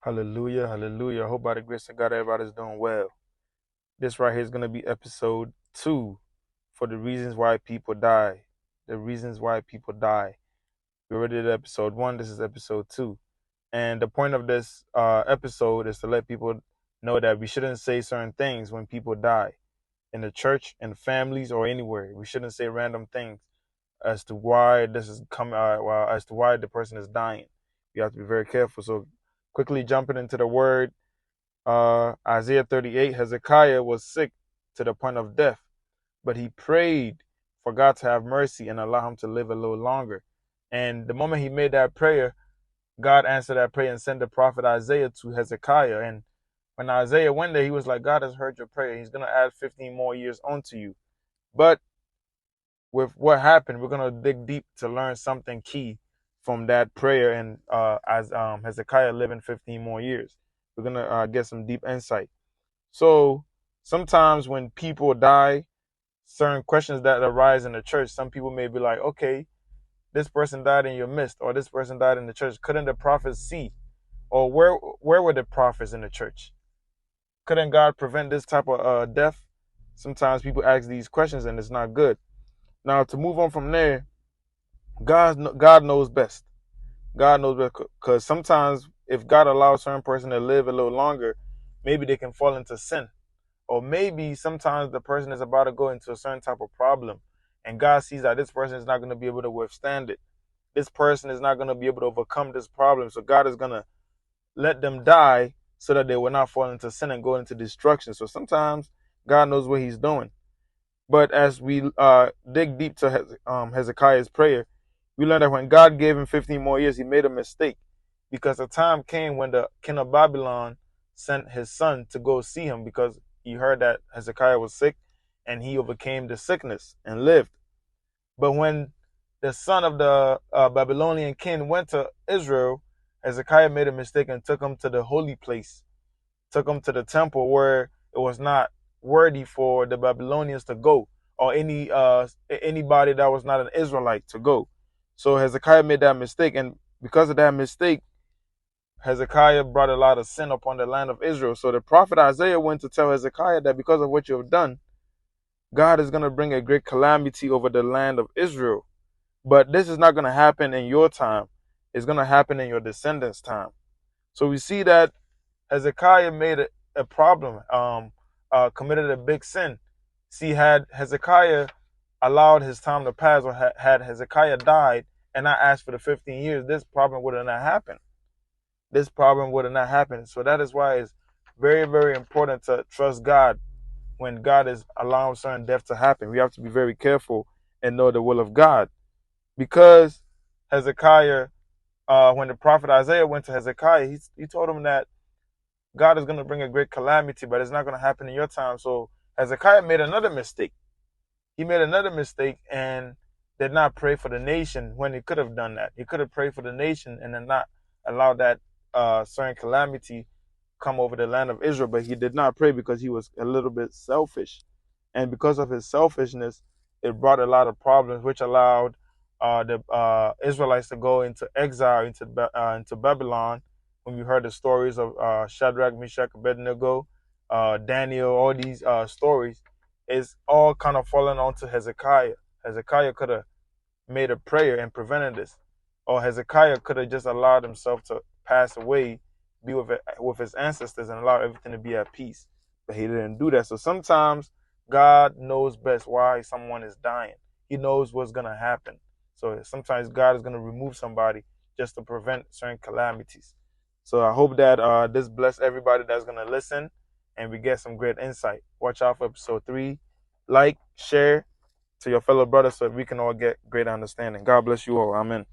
Hallelujah, hallelujah. I hope by the grace of God everybody's doing well. This right here is going to be episode 2 for the reasons why people die. The reasons why people die. We already did episode 1, this is episode 2. And the point of this episode is to let people know that we shouldn't say certain things when people die in the church, in families, or anywhere. We shouldn't say random things as to why this is coming, as to why the person is dying. You have to be very careful. So, quickly jumping into the word, Isaiah 38, Hezekiah was sick to the point of death, but he prayed for God to have mercy and allow him to live a little longer. And the moment he made that prayer, God answered that prayer and sent the prophet Isaiah to Hezekiah. And when Isaiah went there, he was like, God has heard your prayer. He's going to add 15 more years onto you. But with what happened, we're going to dig deep to learn something key from that prayer and as Hezekiah living 15 more years. We're going to get some deep insight. So sometimes when people die, certain questions that arise in the church, some people may be like, okay, this person died in your midst, or this person died in the church. Couldn't the prophets see? Or where were the prophets in the church? Couldn't God prevent this type of death? Sometimes people ask these questions and it's not good. Now to move on from there, God knows best. God knows best, because sometimes if God allows a certain person to live a little longer, maybe they can fall into sin. Or maybe sometimes the person is about to go into a certain type of problem and God sees that this person is not going to be able to withstand it. This person is not going to be able to overcome this problem. So God is going to let them die so that they will not fall into sin and go into destruction. So sometimes God knows what he's doing. But as we dig deep to Hezekiah's prayer, we learn that when God gave him 15 more years, he made a mistake, because the time came when the king of Babylon sent his son to go see him, because he heard that Hezekiah was sick and he overcame the sickness and lived. But when the son of the Babylonian king went to Israel, Hezekiah made a mistake and took him to the holy place, took him to the temple where it was not worthy for the Babylonians to go, or anybody that was not an Israelite to go. So Hezekiah made that mistake, and because of that mistake, Hezekiah brought a lot of sin upon the land of Israel. So the prophet Isaiah went to tell Hezekiah that because of what you have done, God is going to bring a great calamity over the land of Israel. But this is not going to happen in your time. It's going to happen in your descendants' time. So we see that Hezekiah made a problem, committed a big sin. See, had Hezekiah allowed his time to pass, or had Hezekiah died and not asked for the 15 years, this problem would have not happened. This problem would have not happened. So that is why it's very, very important to trust God when God is allowing certain death to happen. We have to be very careful and know the will of God. Because Hezekiah, when the prophet Isaiah went to Hezekiah, he told him that God is going to bring a great calamity, but it's not going to happen in your time. So Hezekiah made another mistake. He made another mistake and did not pray for the nation when he could have done that. He could have prayed for the nation and then not allowed that certain calamity come over the land of Israel. But he did not pray because he was a little bit selfish. And because of his selfishness, it brought a lot of problems, which allowed the Israelites to go into exile into Babylon. When we heard the stories of Shadrach, Meshach, Abednego, Daniel, all these stories, it's all kind of falling onto Hezekiah. Hezekiah could have made a prayer and prevented this, or Hezekiah could have just allowed himself to pass away, be with his ancestors, and allow everything to be at peace. But he didn't do that. So sometimes God knows best why someone is dying. He knows what's gonna happen. So sometimes God is gonna remove somebody just to prevent certain calamities. So I hope that this bless everybody that's gonna listen, and we get some great insight. Watch out for episode 3. Like, share to your fellow brothers so we can all get great understanding. God bless you all. Amen.